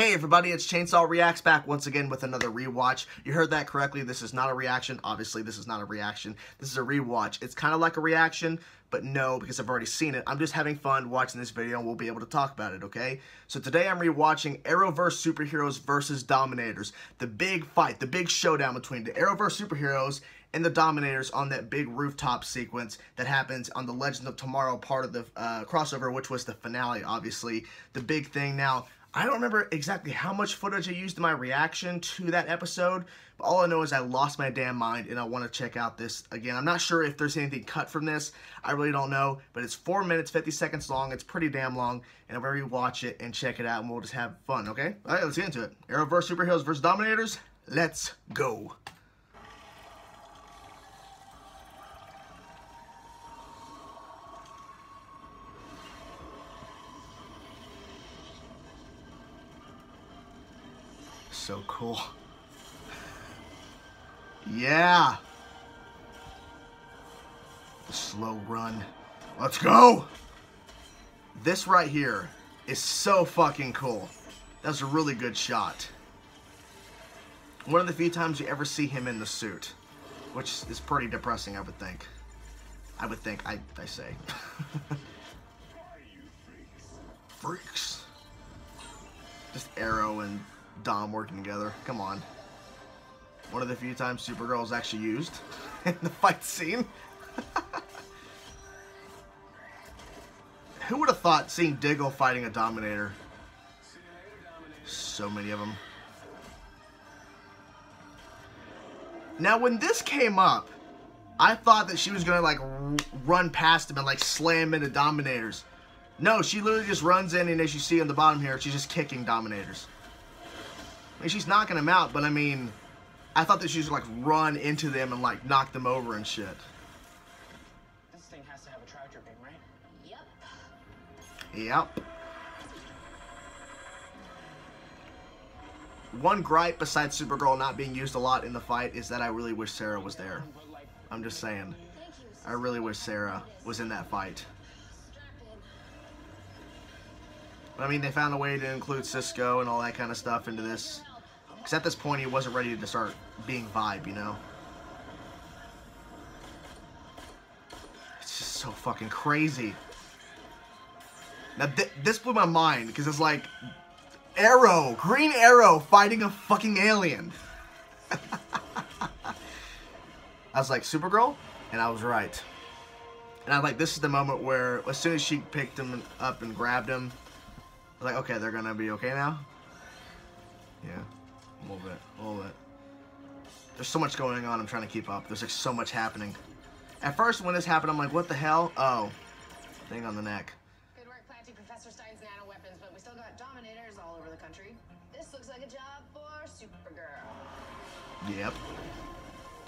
Hey everybody, it's Chainsaw Reacts back once again with another rewatch. You heard that correctly. This is not a reaction. Obviously, this is not a reaction. This is a rewatch. It's kind of like a reaction, but no, because I've already seen it. I'm just having fun watching this video and we'll be able to talk about it, okay? So today I'm rewatching Arrowverse superheroes versus Dominators. The big fight, the big showdown between the Arrowverse superheroes and the Dominators on that big rooftop sequence that happens on the Legends of Tomorrow part of the crossover, which was the finale, obviously. The big thing now. I don't remember exactly how much footage I used in my reaction to that episode, but all I know is I lost my damn mind and I want to check out this again. I'm not sure if there's anything cut from this. I really don't know, but it's 4 minutes, 50 seconds long. It's pretty damn long, and I'm going to rewatch it and check it out, and we'll just have fun, okay? All right, let's get into it. Arrowverse superheroes versus Dominators. Let's go. So cool. Yeah. The slow run. Let's go. This right here is so fucking cool. That's a really good shot. One of the few times you ever see him in the suit, which is pretty depressing, I would think. I say. Freaks. Just Arrow and Dom working together. Come on. One of the few times Supergirl is actually used in the fight scene. Who would have thought seeing Diggle fighting a Dominator? So many of them. Now, when this came up, I thought that she was going to, like, run past him and, like, slam into Dominators. No, she literally just runs in, and as you see on the bottom here, she's just kicking Dominators. I mean, she's knocking them out, but I mean, I thought that she was like run into them and like knock them over and shit. This thing has to have a tractor beam, right? Yep. One gripe besides Supergirl not being used a lot in the fight is that I really wish Sarah was there. I'm just saying. I really wish Sarah was in that fight. But I mean, they found a way to include Cisco and all that kind of stuff into this. Because at this point, he wasn't ready to start being Vibe, you know? It's just so fucking crazy. Now, this blew my mind, because it's like, Arrow, Green Arrow fighting a fucking alien. I was like, Supergirl? And I was right. And I was like, this is the moment where, as soon as she picked him up and grabbed him, I was like, okay, they're gonna be okay now? Yeah. A little bit. There's so much going on, I'm trying to keep up. There's like so much happening. At first, when this happened, I'm like, what the hell? Oh, thing on the neck. Good work planting Professor Stein's nano weapons, but we still got Dominators all over the country. This looks like a job for Supergirl. Yep.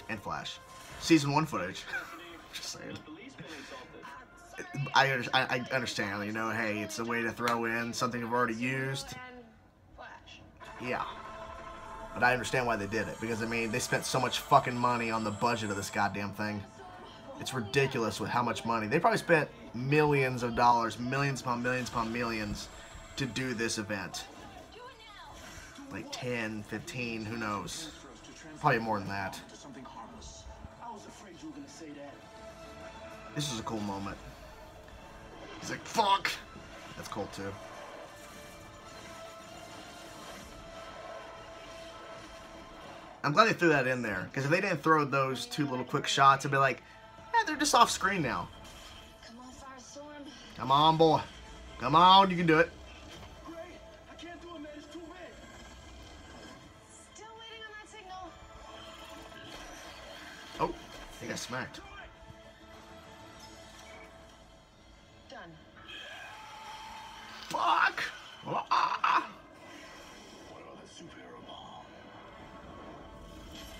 And Flash. Season 1 footage. Just saying. I understand, you know, hey, it's a way to throw in something I've already used. Yeah. But I understand why they did it, because, I mean, they spent so much fucking money on the budget of this goddamn thing. It's ridiculous with how much money. They probably spent millions of dollars, millions upon millions upon millions to do this event. Like 10, 15, who knows. Probably more than that. This is a cool moment. He's like, fuck! That's cool, too. I'm glad they threw that in there, because if they didn't throw those two little quick shots, it'd be like, eh, they're just off screen now. Come on, Firestorm. Come on, boy. Come on, you can do it. Great. I can't do it, man. It's too big. Still waiting on that signal. Oh, he got smacked. Done. Fuck! Ah. What about the superhero bomb?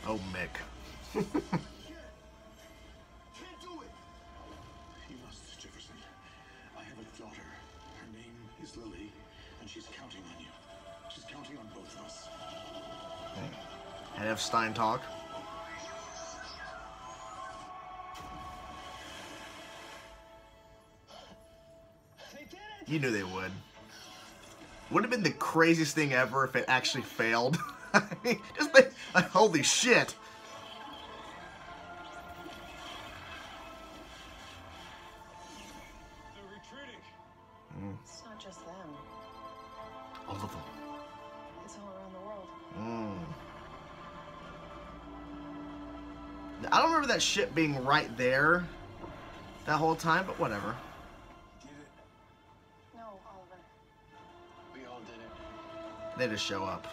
Oh, Mick. Can't do it. You must, Jefferson. I have a daughter. Her name is Lily, and she's counting on you. She's counting on both of us. Had to have Stein talk. They did it! You knew they would. Would have been the craziest thing ever if it actually failed. I mean, just like, holy shit. They're retreating. It's not just them. All of them. It's all around the world. I don't remember that ship being right there that whole time, but whatever. Did it. No, Oliver. We all did it. They just show up.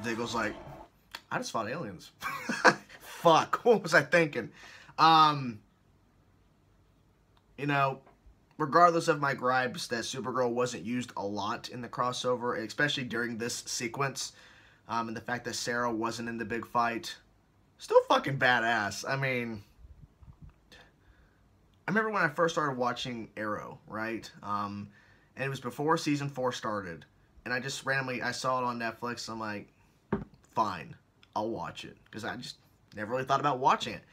Diggle's like, I just fought aliens. Fuck, what was I thinking? You know, regardless of my gripes that Supergirl wasn't used a lot in the crossover, especially during this sequence, and the fact that Sarah wasn't in the big fight, still fucking badass. I mean, I remember when I first started watching Arrow, right? And it was before season 4 started, and I just randomly, I saw it on Netflix, I'm like, fine, I'll watch it, because I just never really thought about watching it.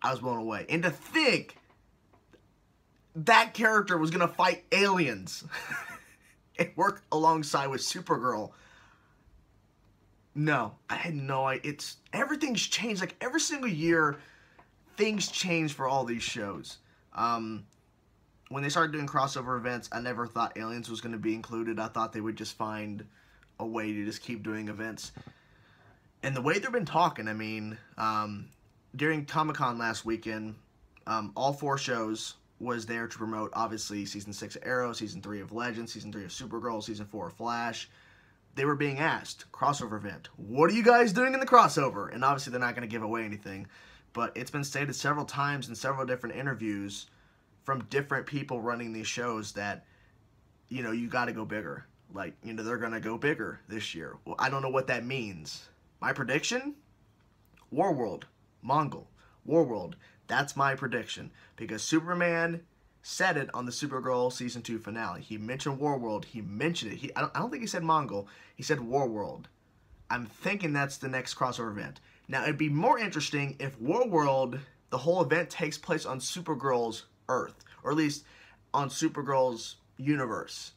I was blown away. And to think that character was going to fight aliens and work alongside with Supergirl. No, I had no idea. Everything's changed. Like, every single year, things change for all these shows. When they started doing crossover events, I never thought aliens was going to be included. I thought they would just find a way to just keep doing events. And the way they've been talking, I mean, during Comic-Con last weekend, all 4 shows was there to promote, obviously, Season 6 of Arrow, Season 3 of Legends, Season 3 of Supergirl, Season 4 of Flash. They were being asked, crossover event, what are you guys doing in the crossover? And obviously they're not going to give away anything, but it's been stated several times in several different interviews from different people running these shows that, you know, you got to go bigger. Like, you know, they're going to go bigger this year. Well, I don't know what that means. My prediction? Warworld. Mongol. Warworld. That's my prediction. Because Superman said it on the Supergirl Season 2 finale. He mentioned Warworld. He mentioned it. I don't think he said Mongol. He said Warworld. I'm thinking that's the next crossover event. Now, it'd be more interesting if Warworld, the whole event takes place on Supergirl's Earth. Or at least on Supergirl's universe.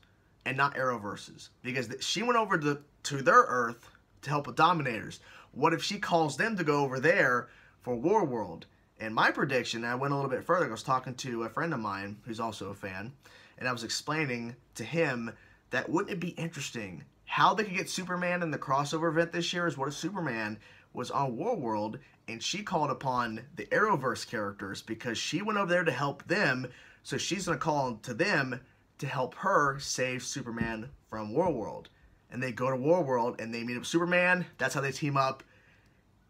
And not Arrowverse's. Because she went over to their Earth to help with Dominators. What if she calls them to go over there for Warworld? And my prediction, I went a little bit further. I was talking to a friend of mine who's also a fan, and I was explaining to him that wouldn't it be interesting how they could get Superman in the crossover event this year is what if Superman was on Warworld and she called upon the Arrowverse characters because she went over there to help them, so she's going to call to them to help her save Superman from Warworld. And they go to Warworld and they meet up with Superman. That's how they team up.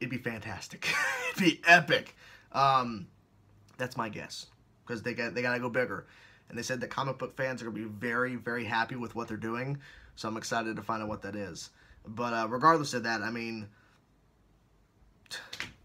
It'd be fantastic. It'd be epic. That's my guess, because they gotta go bigger, and they said that comic book fans are gonna be very, very happy with what they're doing. So I'm excited to find out what that is. But regardless of that, I mean,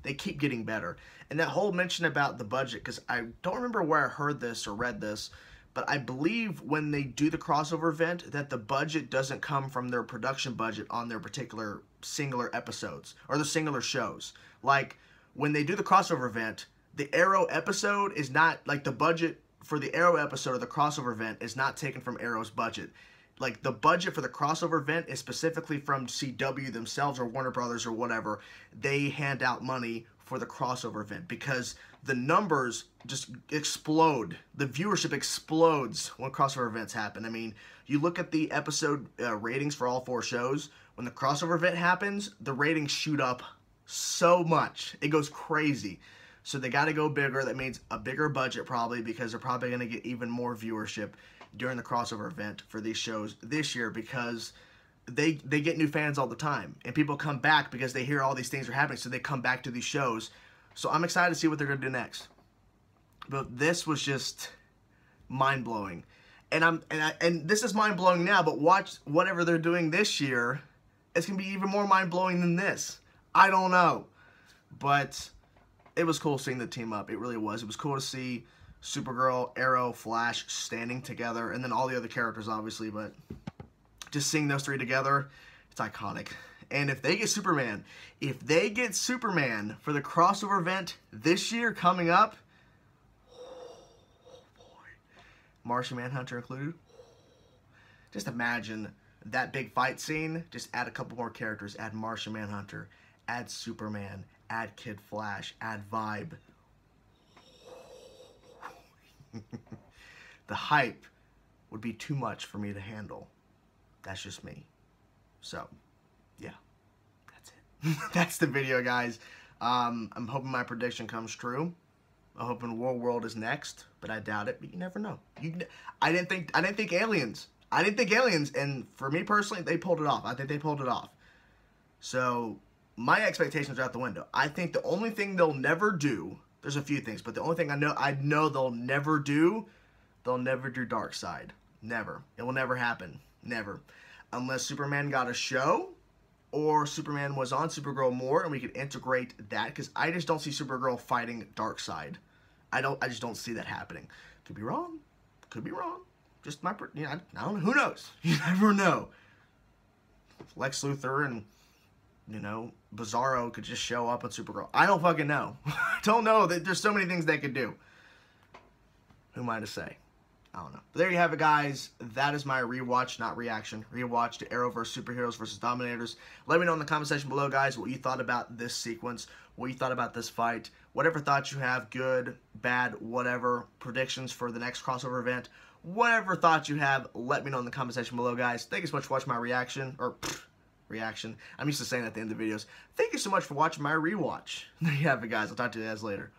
they keep getting better. And that whole mention about the budget, because I don't remember where I heard this or read this, but I believe when they do the crossover event that the budget doesn't come from their production budget on their particular singular episodes or the singular shows. Like, when they do the crossover event, the Arrow episode is not, like, the budget for the Arrow episode or the crossover event is not taken from Arrow's budget. Like, the budget for the crossover event is specifically from CW themselves or Warner Brothers or whatever. They hand out money for the crossover event because the numbers just explode. The viewership explodes when crossover events happen. I mean, you look at the episode ratings for all 4 shows. When the crossover event happens, the ratings shoot up so much. It goes crazy. So they got to go bigger. That means a bigger budget probably, because they're probably going to get even more viewership during the crossover event for these shows this year, because they get new fans all the time. And people come back because they hear all these things are happening, so they come back to these shows. So I'm excited to see what they're going to do next. But this was just mind-blowing. And this is mind-blowing now, but watch whatever they're doing this year. It's going to be even more mind-blowing than this. I don't know. But it was cool seeing the team up. It really was. It was cool to see Supergirl, Arrow, Flash standing together. And then all the other characters, obviously. But just seeing those 3 together, it's iconic. And if they get Superman for the crossover event this year coming up, oh boy, Martian Manhunter included. Just imagine that big fight scene. Just add a couple more characters. Add Martian Manhunter. Add Superman. Add Kid Flash. Add Vibe. The hype would be too much for me to handle. That's just me. So, yeah. That's it. That's the video, guys. I'm hoping my prediction comes true. I'm hoping World is next, but I doubt it. But you never know. I didn't think aliens. I didn't think aliens, and for me personally, they pulled it off. I think they pulled it off. So, my expectations are out the window. I think the only thing they'll never do, there's a few things, but the only thing I know they'll never do Darkseid. Never. It will never happen. Never. Unless Superman got a show, or Superman was on Supergirl more, and we could integrate that, because I just don't see Supergirl fighting Darkseid. I just don't see that happening. Could be wrong. Could be wrong. Just my, I don't know. Who knows? You never know. Lex Luthor and, Bizarro could just show up on Supergirl. I don't fucking know. I don't know. There's so many things they could do. Who am I to say? I don't know. But there you have it, guys. That is my rewatch, not reaction. Rewatch to Arrowverse Superheroes vs. Dominators. Let me know in the comment section below, guys, what you thought about this sequence, what you thought about this fight, whatever thoughts you have, good, bad, whatever, predictions for the next crossover event, whatever thoughts you have, let me know in the comment section below, guys. Thank you so much for watching my reaction, or reaction. I'm used to saying that at the end of the videos. Thank you so much for watching my rewatch. There you have it, guys. I'll talk to you guys later.